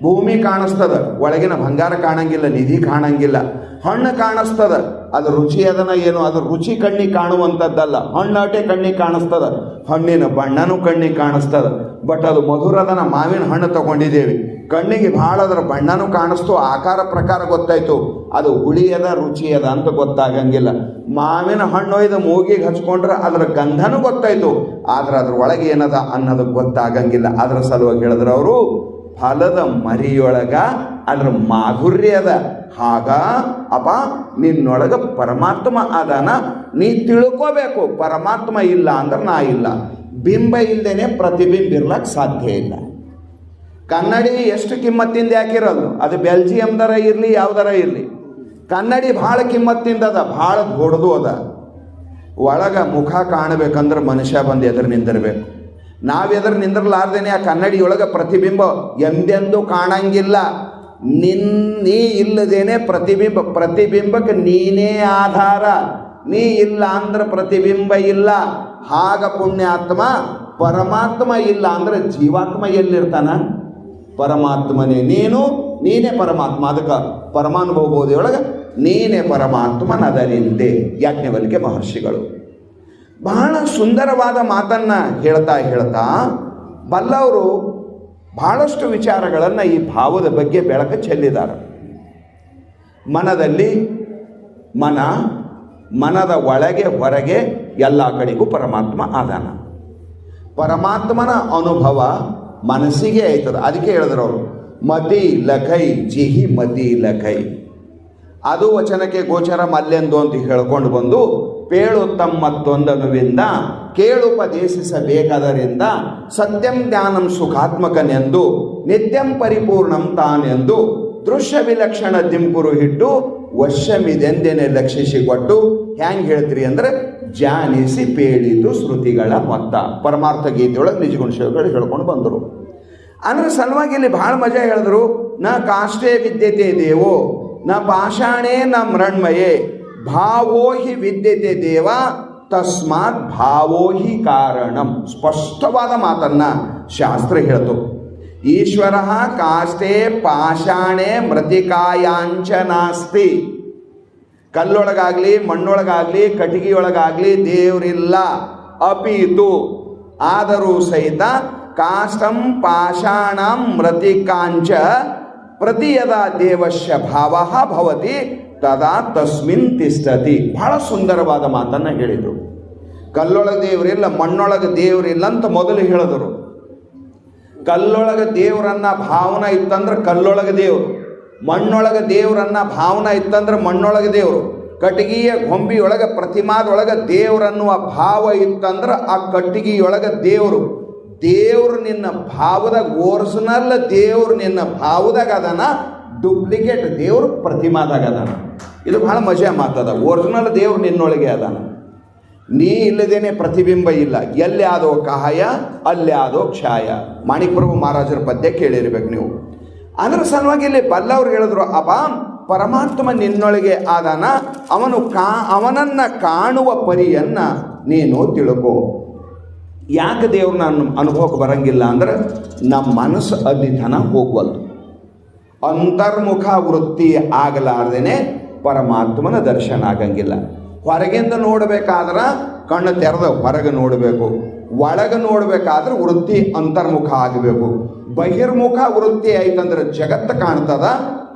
ಭೂಮಿ ಕಾಣಿಸ್ತದ, ಒಳಗಿನ ಬಂಗಾರ ಕಾಣಂಗಿಲ್ಲ, ನಿಧಿ ಕಾಣಂಗಿಲ್ಲ. ಹಣ್ಣು ಕಾಣಿಸ್ತದ, ಅದು ರುಚಿ ಅದನ್ನ ಏನು, ಅದು ರುಚಿ ಕಣ್ಣಿಗೆ ಕಾಣುವಂಥದ್ದಲ್ಲ. ಹಣ್ಣಾಟೆ ಕಣ್ಣಿಗೆ ಕಾಣಿಸ್ತದ, ಹಣ್ಣಿನ ಬಣ್ಣನೂ ಕಣ್ಣಿಗೆ ಕಾಣಿಸ್ತದ. ಬಟ್ ಅದು ಮಧುರದನ ಮಾವಿನ ಹಣ್ಣು ತಗೊಂಡಿದ್ದೇವೆ, ಕಣ್ಣಿಗೆ ಭಾಳ ಅದರ ಬಣ್ಣನೂ ಕಾಣಿಸ್ತು, ಆಕಾರ ಪ್ರಕಾರ ಗೊತ್ತಾಯ್ತು, ಅದು ಹುಳಿಯದ ರುಚಿಯದ ಅಂತ ಗೊತ್ತಾಗಂಗಿಲ್ಲ. ಮಾವಿನ ಹಣ್ಣು ಇದು ಮೂಗಿಗೆ ಹಚ್ಕೊಂಡ್ರೆ ಅದರ ಗಂಧನೂ ಗೊತ್ತಾಯ್ತು, ಆದ್ರೆ ಅದ್ರ ಒಳಗೆ ಏನದ ಅನ್ನೋದು ಗೊತ್ತಾಗಂಗಿಲ್ಲ. ಅದರ ಸಲುವಾಗಿ ಹೇಳಿದ್ರು ಅವರು, ಫಲದ ಮರಿಯೊಳಗ ಅದ್ರ ಮಾಧುರ್ಯದ ಹಾಗ ಅಪ್ಪ ನಿನ್ನೊಳಗ ಪರಮಾತ್ಮ ಅದಾನ, ನೀ ತಿಳ್ಕೋಬೇಕು. ಪರಮಾತ್ಮ ಇಲ್ಲ ಅಂದ್ರೆ ನಾ ಇಲ್ಲ. ಬಿಂಬ ಇಲ್ಲದೇನೆ ಪ್ರತಿಬಿಂಬ ಇರ್ಲಕ್ಕೆ ಸಾಧ್ಯ ಇಲ್ಲ. ಕನ್ನಡಿ ಎಷ್ಟು ಕಿಮ್ಮತ್ತಿಂದ ಯಾಕಿರೋದು? ಅದು ಬೆಲ್ಜಿಯಂದರ ಇರಲಿ ಯಾವುದರ ಇರಲಿ, ಕನ್ನಡಿ ಭಾಳ ಕಿಮ್ಮತ್ತಿಂದ ಅದ, ಭಾಳ ದೊಡ್ಡದು ಅದ. ಒಳಗ ಮುಖ ಕಾಣಬೇಕಂದ್ರೆ ಮನುಷ್ಯ ಬಂದು ಎದುರು ನಿಂದಿರಬೇಕು. ನಾವೆದುರು ನಿಂದಿರಲಾರ್ದೇನೆ ಆ ಕನ್ನಡಿಯೊಳಗೆ ಪ್ರತಿಬಿಂಬ ಎಂದೆಂದೂ ಕಾಣಂಗಿಲ್ಲ. ನೀ ಇಲ್ಲದೇನೆ ಪ್ರತಿಬಿಂಬಕ್ಕೆ ನೀನೇ ಆಧಾರ. ನೀ ಇಲ್ಲ ಅಂದ್ರೆ ಪ್ರತಿಬಿಂಬ ಇಲ್ಲ. ಹಾಗ ಪುಣ್ಯಾತ್ಮ ಪರಮಾತ್ಮ ಇಲ್ಲ ಅಂದ್ರೆ ಜೀವಾತ್ಮ ಎಲ್ಲಿರ್ತಾನ? ಪರಮಾತ್ಮನೇ ನೀನೇ ಪರಮಾತ್ಮ. ಅದಕ್ಕೆ ಪರಮಾನುಭವ ಬೋಧೆಯೊಳಗೆ ನೀನೇ ಪರಮಾತ್ಮನದರಿಂದೆ ಯಾಜ್ಞವಲ್ಕ್ಯ ಮಹರ್ಷಿಗಳು ಬಹಳ ಸುಂದರವಾದ ಮಾತನ್ನು ಹೇಳ್ತಾ ಬಲ್ಲವರು ಬಹಳಷ್ಟು ವಿಚಾರಗಳನ್ನು ಈ ಭಾವದ ಬಗ್ಗೆ ಬೆಳಕು ಚೆಲ್ಲಿದ್ದಾರೆ. ಮನದಲ್ಲಿ ಮನದ ಒಳಗೆ ಹೊರಗೆ ಎಲ್ಲ ಕಡೆಗೂ ಪರಮಾತ್ಮ ಆದಾನ. ಪರಮಾತ್ಮನ ಅನುಭವ ಮನಸ್ಸಿಗೆ ಆಯ್ತದ. ಅದಕ್ಕೆ ಹೇಳಿದ್ರು ಅವರು, ಮತಿ ಲಖೈ ಜಿಹಿ ಮತಿ ಲಖೈ. ಅದು ವಚನಕ್ಕೆ ಗೋಚರ ಮಲ್ಲೆಂದು ಅಂತ ಹೇಳ್ಕೊಂಡು ಬಂದು, ಪೇಳು ತಮ್ಮತ್ತೊಂದನುವಿಂದ ಕೇಳುಪದೇಶಿಸಬೇಕಾದರಿಂದ ಸತ್ಯಂ ಜ್ಞಾನಂ ಸುಖಾತ್ಮಕನೆಂದು ನಿತ್ಯಂ ಪರಿಪೂರ್ಣಂ ತಾನೆಂದು ದೃಶ್ಯ ವಿಲಕ್ಷಣ ದಿಂಪುರು ಹಿಟ್ಟು ವಶಮಿದೆಂದೇನೆ ಲಕ್ಷಿಸಿಕೊಟ್ಟು ಹ್ಯಾಂಗೆ ಹೇಳ್ತೀರಿ ಅಂದ್ರೆ ಜಾನಿಸಿ ಪೇಳಿತು ಶ್ರುತಿಗಳ ಮೊತ್ತ. ಪರಮಾರ್ಥ ಗೀತೆಯೊಳಗೆ ನಿಜಗುಣಗಳು ಹೇಳ್ಕೊಂಡು ಬಂದರು. ಅಂದ್ರೆ ಸಲುವಾಗಿ ಇಲ್ಲಿ ಭಾಳ ಮಜಾ ಹೇಳಿದ್ರು, ನ ಕಾಷ್ಟೇ ವಿದ್ಯತೆ ದೇವೋ ನ ಪಾಷಾಣೇ ನ ಮೃಣ್ಮಯೇ ಭಾವೋ ಹಿ ವಿದ್ಯತೆ ದೇವ ತಸ್ಮಾತ್ ಭಾವೋ ಹಿ ಕಾರಣಂ. ಸ್ಪಷ್ಟವಾದ ಮಾತನ್ನ ಶಾಸ್ತ್ರ ಹೇಳ್ತು. ಈಶ್ವರ ಕಾಷ್ಟೇ ಪಾಷಾಣೆ ಮೃತಿಕಾಯಾಂಚ ನಾಸ್ತಿ. ಕಲ್ಲೊಳಗಾಗ್ಲಿ ಮಣ್ಣೊಳಗಾಗ್ಲಿ ಕಟ್ಟಿಗೆಯೊಳಗಾಗ್ಲಿ ದೇವರಿಲ್ಲ. ಅಪೀತು ಆದರೂ ಸಹಿತ ಕಾಷ್ಟಂ ಪಾಷಾಣಂ ಮೃತಿಕಾಂಚ ಪ್ರತಿಯದ ದೇವಶ್ಯ ಭಾವ ಭವತಿ ತದಾ ತಸ್ಮಿನ್ ತಿಷ್ಠತಿ. ಬಹಳ ಸುಂದರವಾದ ಮಾತನ್ನು ಹೇಳಿದರು. ಕಲ್ಲೊಳಗೆ ದೇವರಿಲ್ಲ, ಮಣ್ಣೊಳಗೆ ದೇವರಿಲ್ಲ ಅಂತ ಮೊದಲು ಹೇಳಿದರು. ಕಲ್ಲೊಳಗೆ ದೇವರನ್ನ ಭಾವನ ಇತ್ತಂದ್ರೆ ಕಲ್ಲೊಳಗೆ ದೇವರು, ಮಣ್ಣೊಳಗೆ ದೇವರನ್ನ ಭಾವನ ಇತ್ತಂದ್ರೆ ಮಣ್ಣೊಳಗೆ ದೇವರು, ಕಟ್ಟಿಗೆಯ ಗೊಂಬಿಯೊಳಗೆ ಪ್ರತಿಮಾದೊಳಗೆ ದೇವರನ್ನುವ ಭಾವ ಇತ್ತಂದ್ರೆ ಆ ಕಟ್ಟಿಗೆಯೊಳಗೆ ದೇವರು. ದೇವ್ರು ನಿನ್ನ ಭಾವದಾಗ ಒರಿಜಿನಲ್ ದೇವ್ರು ನಿನ್ನ ಭಾವದಾಗ ಅದಾನ, ಡೂಪ್ಲಿಕೇಟ್ ದೇವ್ರು ಪ್ರತಿಮಾದಾಗ ಅದಾನ. ಇದು ಬಹಳ ಮಜಾ ಮಾತದ. ಒರಿಜಿನಲ್ ದೇವ್ರು ನಿನ್ನೊಳಗೆ ಅದಾನ, ನೀ ಇಲ್ಲದೇನೆ ಪ್ರತಿಬಿಂಬ ಇಲ್ಲ. ಎಲ್ಲಿ ಆದೋ ಕಾಯ ಅಲ್ಲೇ ಆದೋ ಕ್ಷಾಯ. ಮಾಣಿಕ್ಯಪ್ರಭು ಮಹಾರಾಜರ ಪದ್ಯ ಕೇಳಿರ್ಬೇಕು ನೀವು. ಅದರ ಸಲುವಾಗಿ ಇಲ್ಲಿ ಬಲ್ಲವ್ರು ಹೇಳಿದ್ರು, ಪರಮಾತ್ಮ ನಿನ್ನೊಳಗೆ ಆದಾನ, ಅವನನ್ನ ಕಾಣುವ ಪರಿಯನ್ನ ನೀನು ತಿಳ್ಕೋ. ಯಾಕೆ ದೇವ್ರನ್ನ ಅನುಭವಕ್ಕೆ ಬರಂಗಿಲ್ಲ ಅಂದ್ರೆ ನಮ್ಮ ಮನಸ್ಸು ಅಲ್ಲಿತನ ಹೋಗ್ವಲ್ದು. ಅಂತರ್ಮುಖ ವೃತ್ತಿ ಆಗಲಾರ್ದೇನೆ ಪರಮಾತ್ಮನ ದರ್ಶನ ಆಗಂಗಿಲ್ಲ. ಹೊರಗಿಂದ ನೋಡಬೇಕಾದ್ರೆ ಕಣ್ಣು ತೆರೆದ ಹೊರಗೆ ನೋಡಬೇಕು, ಒಳಗೆ ನೋಡಬೇಕಾದ್ರೆ ವೃತ್ತಿ ಅಂತರ್ಮುಖ ಆಗಬೇಕು. ಬಹಿರ್ಮುಖ ವೃತ್ತಿ ಆಯ್ತಂದ್ರೆ ಜಗತ್ತು ಕಾಣ್ತದ,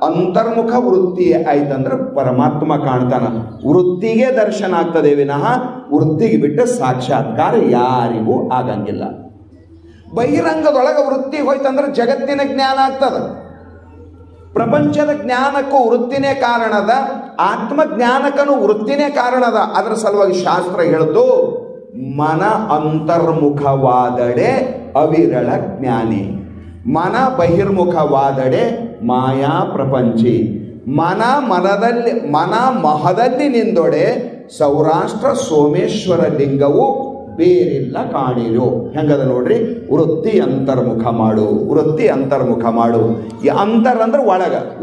ಅಂತರ್ಮುಖ ವೃತ್ತಿ ಆಯ್ತಂದ್ರೆ ಪರಮಾತ್ಮ ಕಾಣ್ತಾನ. ವೃತ್ತಿಗೆ ದರ್ಶನ ಆಗ್ತದೆ ವಿನಃ ವೃತ್ತಿಗೆ ಬಿಟ್ಟು ಸಾಕ್ಷಾತ್ಕಾರ ಯಾರಿಗೂ ಆಗಂಗಿಲ್ಲ. ಬಹಿರಂಗದೊಳಗೆ ವೃತ್ತಿ ಹೋಯ್ತಂದ್ರೆ ಜಗತ್ತಿನ ಜ್ಞಾನ ಆಗ್ತದ. ಪ್ರಪಂಚದ ಜ್ಞಾನಕ್ಕೂ ವೃತ್ತಿನೇ ಕಾರಣದ, ಆತ್ಮಜ್ಞಾನಕ್ಕೂ ವೃತ್ತಿನೇ ಕಾರಣದ. ಅದರ ಸಲುವಾಗಿ ಶಾಸ್ತ್ರ ಹೇಳ್ದು, ಮನ ಅಂತರ್ಮುಖವಾದಡೆ ಅವಿರಳ ಜ್ಞಾನಿ, ಮನ ಬಹಿರ್ಮುಖವಾದಡೆ ಮಾಯಾ ಪ್ರಪಂಚಿ, ಮನ ಮಹದಲ್ಲಿ ನಿಂದೊಡೆ ಸೌರಾಷ್ಟ್ರ ಸೋಮೇಶ್ವರ ಲಿಂಗವು ಬೇರಿಲ್ಲ ಕಾಣಿರು. ಹೆಂಗದ ನೋಡ್ರಿ, ವೃತ್ತಿ ಅಂತರ್ಮುಖ ಮಾಡು, ವೃತ್ತಿ ಅಂತರ್ಮುಖ ಮಾಡು. ಈ ಅಂತರ್ ಅಂದ್ರೆ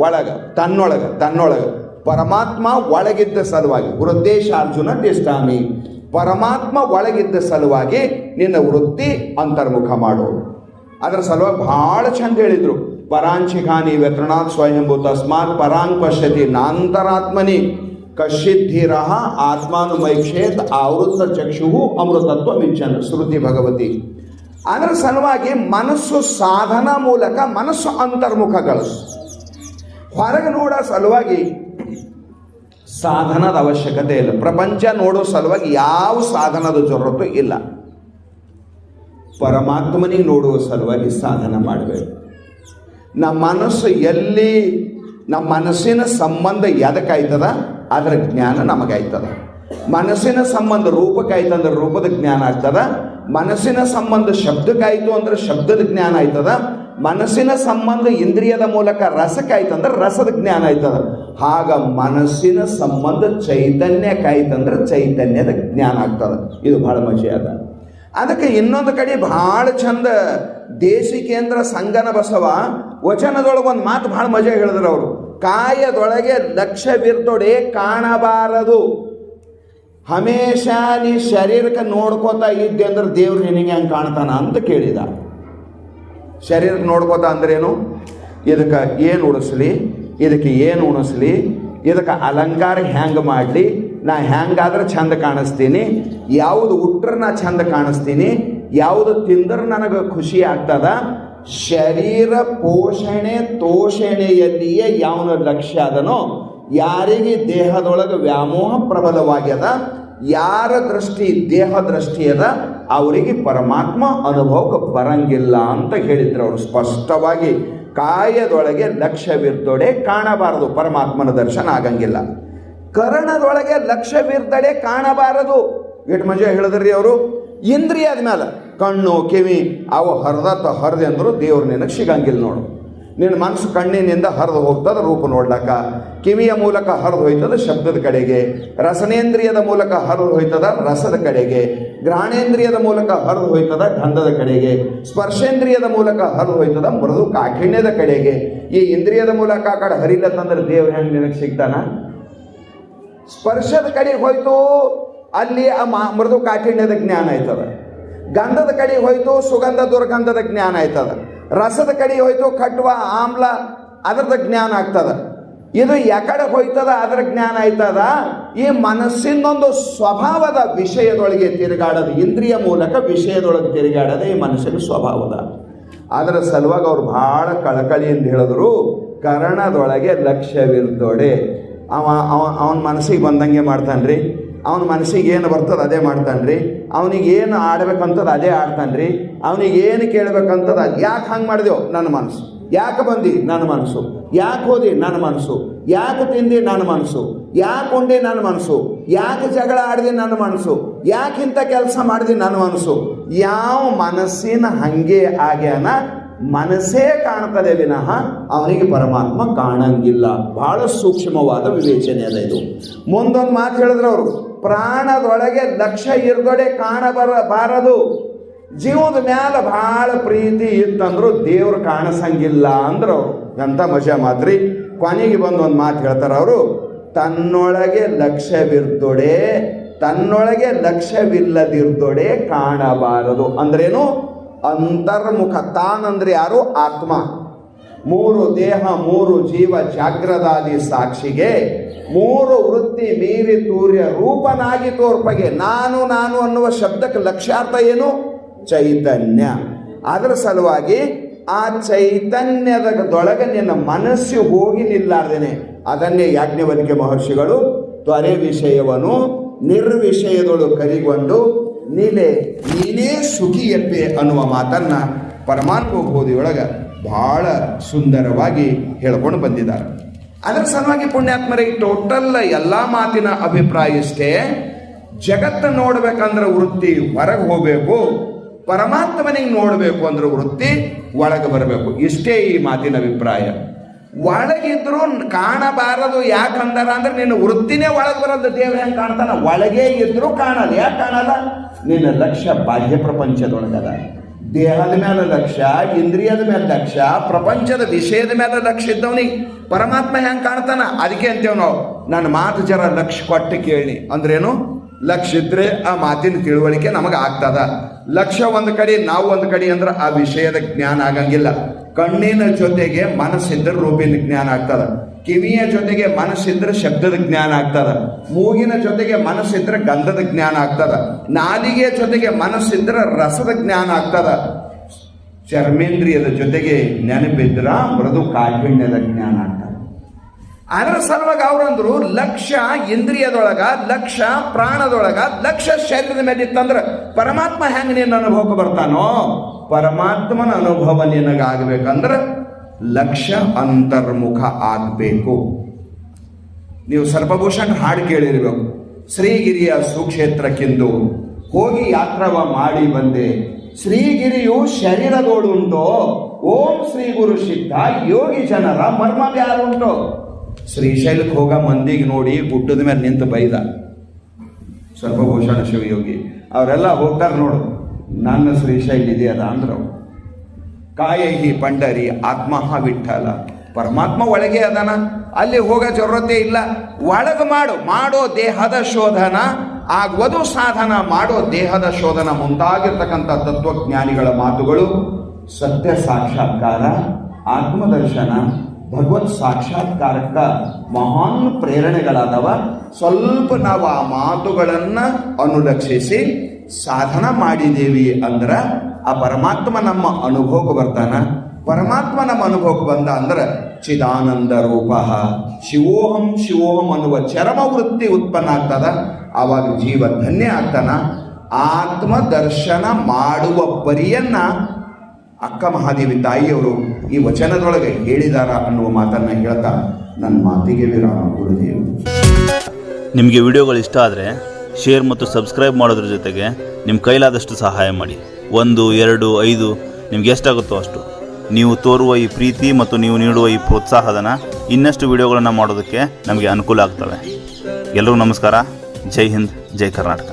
ಒಳಗ ತನ್ನೊಳಗ ಪರಮಾತ್ಮ ಒಳಗಿದ್ದ ಸಲುವಾಗಿ ವೃದ್ದೇಶಾರ್ಜುನ ತಿಷ್ಟಾಮಿ, ಪರಮಾತ್ಮ ಒಳಗಿದ್ದ ಸಲುವಾಗಿ ನಿನ್ನ ವೃತ್ತಿ ಅಂತರ್ಮುಖ ಮಾಡು. ಅದರ ಸಲುವಾಗಿ ಬಹಳ ಚಂದ ಹೇಳಿದ್ರು, ಪರಾಂಚಿಖಾನಿ ವ್ಯತೃಣಾತ್ ಸ್ವಯಂಭೂ ತಸ್ಮಾತ್ ಪರಾಂಗ್ ಪಶ್ಯತಿ ನಾಂತರಾತ್ಮನಿ ಕಶ್ಚಿದ್ಧೀರ ಆತ್ಮಾನುಮೈಕ್ಷೇತ್ ಆವೃತ್ತ ಚಕ್ಷು ಅಮೃತತ್ವ ಮಿಚ್ಚನ್ ಶ್ರುತಿ ಭಗವತಿ. ಅದರ ಸಲುವಾಗಿ ಮನಸ್ಸು ಸಾಧನ ಮೂಲಕ ಮನಸ್ಸು ಅಂತರ್ಮುಖಗಳು. ಹೊರಗೆ ನೋಡೋ ಸಲುವಾಗಿ ಸಾಧನದ ಅವಶ್ಯಕತೆ ಇಲ್ಲ. ಪ್ರಪಂಚ ನೋಡೋ ಸಲುವಾಗಿ ಯಾವ ಸಾಧನದ ಜರುರತ್ತು ಇಲ್ಲ. ಪರಮಾತ್ಮನಿಗೆ ನೋಡುವ ಸಲುವಾಗಿ ಸಾಧನ ಮಾಡಬೇಕು. ನಮ್ಮ ಮನಸ್ಸು ಎಲ್ಲಿ, ನಮ್ಮ ಮನಸ್ಸಿನ ಸಂಬಂಧ ಎದಕ್ಕಾಯ್ತದ ಅದರ ಜ್ಞಾನ ನಮಗಾಯ್ತದ. ಮನಸ್ಸಿನ ಸಂಬಂಧ ರೂಪಕ್ಕಾಯ್ತಂದ್ರೆ ರೂಪದ ಜ್ಞಾನ ಆಗ್ತದ. ಮನಸ್ಸಿನ ಸಂಬಂಧ ಶಬ್ದಕ್ಕಾಯ್ತು ಅಂದ್ರೆ ಶಬ್ದದ ಜ್ಞಾನ ಆಯ್ತದ. ಮನಸ್ಸಿನ ಸಂಬಂಧ ಇಂದ್ರಿಯದ ಮೂಲಕ ರಸಕ್ಕಾಯ್ತಂದ್ರೆ ರಸದ ಜ್ಞಾನ ಆಯ್ತದ. ಆಗ ಮನಸ್ಸಿನ ಸಂಬಂಧ ಚೈತನ್ಯಕ್ಕಾಯ್ತಂದ್ರೆ ಚೈತನ್ಯದ ಜ್ಞಾನ ಆಗ್ತದ. ಇದು ಬಹಳ ಮಜೆ ಅದ. ಅದಕ್ಕೆ ಇನ್ನೊಂದು ಕಡೆ ಭಾಳ ಚಂದ ದೇಶಿಕೇಂದ್ರ ಸಂಗನ ಬಸವ ವಚನದೊಳಗೆ ಒಂದು ಮಾತು ಭಾಳ ಮಜಾ ಹೇಳಿದ್ರು ಅವರು. ಕಾಯದೊಳಗೆ ಲಕ್ಷ್ಯವಿರ್ತೊಡೆ ಕಾಣಬಾರದು. ಹಮೇಶ ನೀ ಶರೀರಕ್ಕೆ ನೋಡ್ಕೋತಾ ಇದ್ದೆ ಅಂದ್ರೆ ದೇವ್ರು ನಿನಗೆ ಹೆಂಗೆ ಕಾಣ್ತಾನ ಅಂತ ಕೇಳಿದ. ಶರೀರಕ್ಕೆ ನೋಡ್ಕೋತಾ ಅಂದ್ರೇನು? ಇದಕ್ಕೆ ಏನು ಉಡಿಸ್ಲಿ, ಇದಕ್ಕೆ ಏನು ಉಣಿಸ್ಲಿ, ಇದಕ್ಕೆ ಅಲಂಕಾರ ಹ್ಯಾಂಗೆ ಮಾಡಲಿ, ನಾ ಹ್ಯಾಂಗಾದ್ರೆ ಚಂದ ಕಾಣಿಸ್ತೀನಿ, ಯಾವುದು ಉಟ್ರೆ ನಾ ಚಂದ ಕಾಣಿಸ್ತೀನಿ, ಯಾವುದು ತಿಂದ್ರೆ ನನಗೆ ಖುಷಿ ಆಗ್ತದ. ಶರೀರ ಪೋಷಣೆ ತೋಷಣೆಯಲ್ಲಿಯೇ ಯಾವನ ಲಕ್ಷ್ಯ ಅದನೋ, ಯಾರಿಗೆ ದೇಹದೊಳಗೆ ವ್ಯಾಮೋಹ ಪ್ರಬಲವಾಗ್ಯದ, ಯಾರ ದೃಷ್ಟಿ ದೇಹ ದೃಷ್ಟಿ ಅದ, ಅವರಿಗೆ ಪರಮಾತ್ಮ ಅನುಭವಕ್ಕೆ ಬರಂಗಿಲ್ಲ ಅಂತ ಹೇಳಿದ್ರು ಅವರು ಸ್ಪಷ್ಟವಾಗಿ. ಕಾಯದೊಳಗೆ ಲಕ್ಷ್ಯವಿರ್ತೊಡೆ ಕಾಣಬಾರದು, ಪರಮಾತ್ಮನ ದರ್ಶನ ಆಗಂಗಿಲ್ಲ. ಕರ್ಣದೊಳಗೆ ಲಕ್ಷ್ಯವಿರ್ತಡೆ ಕಾಣಬಾರದು. ಎಷ್ಟು ಮಜಾ ಹೇಳಿದ್ರಿ ಅವರು. ಇಂದ್ರಿಯ ಆದ್ಮೇಲೆ ಕಣ್ಣು ಕಿವಿ ಅವು ಹರಿದೆ ಅಂದರು ದೇವ್ರು ನಿನಗೆ ಸಿಗಂಗಿಲ್ಲ ನೋಡು. ನಿನ್ನ ಮನಸ್ಸು ಕಣ್ಣಿನಿಂದ ಹರಿದು ಹೋಗ್ತದೆ ರೂಪ ನೋಡ್ಲಕ್ಕ, ಕಿವಿಯ ಮೂಲಕ ಹರಿದು ಹೋಯ್ತದ ಶಬ್ದದ ಕಡೆಗೆ, ರಸನೇಂದ್ರಿಯದ ಮೂಲಕ ಹರಿದು ಹೋಯ್ತದ ರಸದ ಕಡೆಗೆ, ಗ್ರಹಣೇಂದ್ರಿಯದ ಮೂಲಕ ಹರಿದು ಹೋಯ್ತದ ಗಂಧದ ಕಡೆಗೆ, ಸ್ಪರ್ಶೇಂದ್ರಿಯದ ಮೂಲಕ ಹರಿದು ಹೋಯ್ತದ ಮೃದು ಕಾಠಿಣ್ಯದ ಕಡೆಗೆ. ಈ ಇಂದ್ರಿಯದ ಮೂಲಕ ಆ ಕಡೆ ಹರಿಲತ್ತಂದ್ರೆ ದೇವ್ರು ಹೆಂಗೆ ನಿನಗೆ ಸಿಗ್ತಾನ? ಸ್ಪರ್ಶದ ಕಡೆಗೆ ಹೋಯ್ತು, ಅಲ್ಲಿ ಆ ಮೃದು ಕಾಠಿಣ್ಯದ ಜ್ಞಾನ ಆಯ್ತದ. ಗಂಧದ ಕಡೆಗೆ ಹೋಯ್ತು, ಸುಗಂಧ ದುರ್ಗಂಧದ ಜ್ಞಾನ ಆಯ್ತದ. ರಸದ ಕಡೆಗೆ ಹೋಯ್ತು, ಕಟ್ವ ಆಮ್ಲ ಅದರದ ಜ್ಞಾನ ಆಗ್ತದ. ಇದು ಯಾಕಡೆ ಹೋಯ್ತದ ಅದರ ಜ್ಞಾನ ಆಯ್ತದ. ಈ ಮನಸ್ಸಿನೊಂದು ಸ್ವಭಾವದ ವಿಷಯದೊಳಗೆ ತಿರುಗಾಡೋದು, ಇಂದ್ರಿಯ ಮೂಲಕ ವಿಷಯದೊಳಗೆ ತಿರುಗಾಡೋದು ಈ ಮನಸ್ಸಿನ ಸ್ವಭಾವದ. ಅದರ ಸಲುವಾಗಿ ಅವ್ರು ಭಾಳ ಕಳಕಳಿಯಿಂದ ಹೇಳಿದ್ರು, ಕರ್ಣದೊಳಗೆ ಲಕ್ಷ್ಯವಿರ್ತೊಡೆ. ಅವನ ಮನಸ್ಸಿಗೆ ಬಂದಂಗೆ ಮಾಡ್ತಾನ್ರಿ, ಅವನ ಮನಸ್ಸಿಗೆ ಏನು ಬರ್ತದೆ ಅದೇ ಮಾಡ್ತಾನ್ರಿ, ಅವನಿಗೆ ಏನು ಆಡ್ಬೇಕಂತದ್ದು ಅದೇ ಆಡ್ತಾನ್ರಿ, ಅವನಿಗೆ ಏನು ಕೇಳ್ಬೇಕಂತದ್ದು ಅದು. ಯಾಕೆ ಹಂಗೆ ಮಾಡಿದೆವು? ನನ್ನ ಮನಸ್ಸು. ಯಾಕೆ ಬಂದು? ನನ್ನ ಮನಸ್ಸು. ಯಾಕೆ ಹೋದಿ? ನನ್ನ ಮನಸ್ಸು. ಯಾಕೆ ತಿಂದು? ನನ್ನ ಮನಸ್ಸು. ಯಾಕೆ ಉಂಡೆ? ನನ್ನ ಮನಸ್ಸು. ಯಾಕೆ ಜಗಳ ಆಡಿದೆ? ನನ್ನ ಮನಸ್ಸು. ಯಾಕೆ ಇಂಥ ಕೆಲಸ ಮಾಡಿದೆ? ನನ್ನ ಮನಸ್ಸು. ಯಾವ ಮನಸ್ಸಿನ ಹಂಗೆ ಆಗ್ಯಾನ ಮನಸ್ಸೇ ಕಾಣ್ತದೆ ವಿನಃ ಅವನಿಗೆ ಪರಮಾತ್ಮ ಕಾಣಂಗಿಲ್ಲ. ಬಹಳ ಸೂಕ್ಷ್ಮವಾದ ವಿವೇಚನೆ ಅದ ಇದು. ಮುಂದೊಂದು ಮಾತು ಹೇಳಿದ್ರು ಅವರು, ಪ್ರಾಣದೊಳಗೆ ಲಕ್ಷ್ಯ ಇರ್ದೊಡೆ ಕಾಣಬಾರದು. ಜೀವದ ಮ್ಯಾಲ ಭಾಳ ಪ್ರೀತಿ ಇತ್ತಂದ್ರು ದೇವ್ರು ಕಾಣಿಸಂಗಿಲ್ಲ ಅಂದ್ರೆ ಅವರು. ಎಂಥ ಮಜಾ ಮಾತ್ರಿ. ಕೊನೆಗೆ ಬಂದು ಒಂದು ಮಾತು ಹೇಳ್ತಾರೆ ಅವರು, ತನ್ನೊಳಗೆ ಲಕ್ಷ್ಯವಿರ್ದೊಡೆ, ತನ್ನೊಳಗೆ ಲಕ್ಷ್ಯವಿಲ್ಲದಿರ್ದೊಡೆ ಕಾಣಬಾರದು. ಅಂದ್ರೇನು? ಅಂತರ್ಮುಖ. ತಾನಂದ್ರೆ ಯಾರು? ಆತ್ಮ. ಮೂರು ದೇಹ, ಮೂರು ಜೀವ, ಜಾಗ್ರದಾದಿ ಸಾಕ್ಷಿಗೆ ಮೂರು ವೃತ್ತಿ ಮೀರಿ ತೂರ್ಯ ರೂಪನಾಗಿ ತೋರ್ಪಗೆ. ನಾನು ನಾನು ಅನ್ನುವ ಶಬ್ದಕ್ಕೆ ಲಕ್ಷ್ಯಾರ್ಥ ಏನು? ಚೈತನ್ಯ. ಅದರ ಸಲುವಾಗಿ ಆ ಚೈತನ್ಯದೊಳಗೆ ನಿನ್ನ ಮನಸ್ಸು ಹೋಗಿ ನಿಲ್ಲಾರ್ದೇನೆ ಅದನ್ನೇ ಯಾಜ್ಞವಲ್ಕ್ಯ ಮಹರ್ಷಿಗಳು ತ್ವರೆ ವಿಷಯವನ್ನು ನಿರ್ವಿಷಯದೊಳು ಕರಿಗೊಂಡು ನೀನೇ ಸುಖಿಯಪ್ಪೆ ಅನ್ನುವ ಮಾತನ್ನು ಪರಮಾನುಭೂತಿಯೊಳಗೆ ಬಹಳ ಸುಂದರವಾಗಿ ಹೇಳ್ಕೊಂಡು ಬಂದಿದ್ದಾರೆ. ಅದರ ಸಲುವಾಗಿ ಪುಣ್ಯಾತ್ಮರಿಗೆ ಟೋಟಲ್ ಎಲ್ಲ ಮಾತಿನ ಅಭಿಪ್ರಾಯ ಇಷ್ಟೇ, ಜಗತ್ತು ನೋಡ್ಬೇಕಂದ್ರೆ ವೃತ್ತಿ ಹೊರಗೆ ಹೋಗಬೇಕು, ಪರಮಾತ್ಮನಿಗೆ ನೋಡಬೇಕು ಅಂದ್ರೆ ವೃತ್ತಿ ಒಳಗೆ ಬರಬೇಕು. ಇಷ್ಟೇ ಈ ಮಾತಿನ ಅಭಿಪ್ರಾಯ. ಒಳಗಿದ್ರು ಕಾಣಬಾರದು. ಯಾಕಂದಾರ ಅಂದ್ರೆ ನಿನ್ನ ವೃತ್ತಿನೇ ಒಳಗೆ ಬರೋದು. ದೇವ್ರ ಹೆಂಗೆ ಕಾಣ್ತಾನ? ಒಳಗೆ ಇದ್ರು ಕಾಣಲ್ಲ. ಯಾಕೆ ಕಾಣಲ್ಲ? ನಿನ್ನ ಲಕ್ಷ್ಯ ಬಾಹ್ಯ ಪ್ರಪಂಚದೊಳಗದ. ದೇಹದ ಮೇಲೆ ಲಕ್ಷ್ಯ, ಇಂದ್ರಿಯದ ಮೇಲೆ ಲಕ್ಷ್ಯ, ಪ್ರಪಂಚದ ವಿಷಯದ ಮೇಲೆ ಲಕ್ಷ್ಯ ಇದ್ದವನಿಗೆ ಪರಮಾತ್ಮ ಹೆಂಗೆ ಕಾಣ್ತಾನ? ಅದಕ್ಕೆ ಅಂತೇವ್ ನಾವು, ನನ್ನ ಮಾತು ಜರ ಲಕ್ಷ್ಯ ಕೊಟ್ಟು ಕೇಳಿ ಅಂದ್ರೇನು? ಲಕ್ಷ್ಯ ಇದ್ರೆ ಆ ಮಾತಿನ ತಿಳುವಳಿಕೆ ನಮಗೆ ಆಗ್ತದ. ಲಕ್ಷ್ಯ ಒಂದು ಕಡೆ, ನಾವು ಒಂದು ಕಡೆ ಅಂದ್ರೆ ಆ ವಿಷಯದ ಜ್ಞಾನ ಆಗಂಗಿಲ್ಲ. ಕಣ್ಣಿನ ಜೊತೆಗೆ ಮನಸ್ಸಿದ್ರೆ ರೂಪಿನ ಜ್ಞಾನ ಆಗ್ತದ, ಕಿವಿಯ ಜೊತೆಗೆ ಮನಸ್ಸಿದ್ರೆ ಶಬ್ದದ ಜ್ಞಾನ ಆಗ್ತದ, ಮೂಗಿನ ಜೊತೆಗೆ ಮನಸ್ಸಿದ್ರೆ ಗಂಧದ ಜ್ಞಾನ ಆಗ್ತದ, ನಾಲಿಗೆಯ ಜೊತೆಗೆ ಮನಸ್ಸಿದ್ರೆ ರಸದ ಜ್ಞಾನ ಆಗ್ತದ, ಚರ್ಮೇಂದ್ರಿಯದ ಜೊತೆಗೆ ನೆನಪಿದ್ರ ಮೃದು ಕಾಠಿಣ್ಯದ ಜ್ಞಾನ ಆಗ್ತದ. ಅದರ ಸಲುವಾಗಿ ಅವ್ರಂದ್ರು ಲಕ್ಷ್ಯ ಇಂದ್ರಿಯದೊಳಗ, ಲಕ್ಷ್ಯ ಪ್ರಾಣದೊಳಗ, ಲಕ್ಷ್ಯ ಶರೀರದ ಮೇಲೆ ಇತ್ತಂದ್ರೆ ಪರಮಾತ್ಮ ಹೆಂಗ ನಿನ್ನ ಅನುಭವಕ್ಕೆ ಬರ್ತಾನೋ, ಪರಮಾತ್ಮನ ಅನುಭವ ನಿನಗಾಗಬೇಕಂದ್ರೆ ಲಕ್ಷ್ಯ ಅಂತರ್ಮುಖ ಆಗಬೇಕು. ನೀವು ಸರ್ಪಭೂಷಣ್ ಹಾಡು ಕೇಳಿರ್ಬೇಕು. ಶ್ರೀಗಿರಿಯ ಸುಕ್ಷೇತ್ರಕ್ಕೆಂದು ಹೋಗಿ ಯಾತ್ರವ ಮಾಡಿ ಬಂದೆ, ಶ್ರೀಗಿರಿಯು ಶರೀರದೋಡುಂಟೋ, ಓಂ ಶ್ರೀ ಗುರು ಸಿದ್ಧ ಯೋಗಿ ಜನರ ಮರ್ಮ ಯಾರುಂಟೋ. ಶ್ರೀಶೈಲಕ್ಕೆ ಹೋಗ ಮಂದಿಗೆ ನೋಡಿ ಗುಡ್ಡದ ಮೇಲೆ ನಿಂತು ಬೈದ ಸರ್ವಭೂಷಣ ಶಿವಯೋಗಿ. ಅವರೆಲ್ಲ ಹೋಗ್ತಾರೆ ನೋಡು, ನನ್ನ ಶ್ರೀಶೈಲ ಇದೆಯಲ್ಲ ಅಂದ್ರು. ಕಾಯಹಿ ಪಂಡರಿ ಆತ್ಮಃ ವಿಠಲ. ಪರಮಾತ್ಮ ಒಳಗೆ ಅದನ, ಅಲ್ಲಿ ಹೋಗೋ ಜರೂರತೆ ಇಲ್ಲ. ಒಳಗೆ ಮಾಡೋ ದೇಹದ ಶೋಧನ ಆಗುವುದು ಸಾಧನ, ಮಾಡೋ ದೇಹದ ಶೋಧನ ಮುಂತಾಗಿರ್ತಕ್ಕಂಥ ತತ್ವಜ್ಞಾನಿಗಳ ಮಾತುಗಳು ಸತ್ಯ ಸಾಕ್ಷಾತ್ಕಾರ, ಆತ್ಮದರ್ಶನ, ಭಗವತ್ ಸಾಕ್ಷಾತ್ಕಾರಕ್ಕ ಮಹಾನ್ ಪ್ರೇರಣೆಗಳಾದವ. ಸ್ವಲ್ಪ ನಾವು ಆ ಮಾತುಗಳನ್ನು ಅನುಲಕ್ಷಿಸಿ ಸಾಧನ ಮಾಡಿದೇವಿ ಅಂದ್ರೆ ಆ ಪರಮಾತ್ಮ ನಮ್ಮ ಅನುಭವಕ್ಕೆ ಬರ್ತಾನ. ಪರಮಾತ್ಮ ನಮ್ಮ ಅನುಭವಕ್ಕೆ ಬಂದ ಅಂದ್ರೆ ಚಿದಾನಂದ ರೂಪ ಶಿವೋಹಂ ಶಿವೋಹಂ ಅನ್ನುವ ಚರಮ ವೃತ್ತಿ ಉತ್ಪನ್ನ ಆಗ್ತದ. ಆವಾಗ ಜೀವ ಧನ್ಯ ಆಗ್ತಾನ. ಆತ್ಮ ದರ್ಶನ ಮಾಡುವ ಪರಿಯನ್ನ ಅಕ್ಕ ಮಹಾದೇವಿ ತಾಯಿಯವರು ಈ ವಚನದೊಳಗೆ ಹೇಳಿದಾರ ಅನ್ನುವ ಮಾತನ್ನ ಹೇಳ್ತಾ ನನ್ನ ಮಾತಿಗೆ ವಿರಾಮ. ಗುರುದೇವ್. ನಿಮಗೆ ವಿಡಿಯೋಗಳು ಇಷ್ಟ ಆದರೆ ಶೇರ್ ಮತ್ತು ಸಬ್ಸ್ಕ್ರೈಬ್ ಮಾಡೋದ್ರ ಜೊತೆಗೆ ನಿಮ್ಮ ಕೈಲಾದಷ್ಟು ಸಹಾಯ ಮಾಡಿ. 1, 2, 5 ನಿಮ್ಗೆ ಎಷ್ಟಾಗುತ್ತೋ ಅಷ್ಟು. ನೀವು ತೋರುವ ಈ ಪ್ರೀತಿ ಮತ್ತು ನೀವು ನೀಡುವ ಈ ಪ್ರೋತ್ಸಾಹಧನ ಇನ್ನಷ್ಟು ವಿಡಿಯೋಗಳನ್ನು ಮಾಡೋದಕ್ಕೆ ನಮಗೆ ಅನುಕೂಲ ಆಗ್ತವೆ. ಎಲ್ಲರಿಗೂ ನಮಸ್ಕಾರ. ಜೈ ಹಿಂದ್, ಜೈ ಕರ್ನಾಟಕ.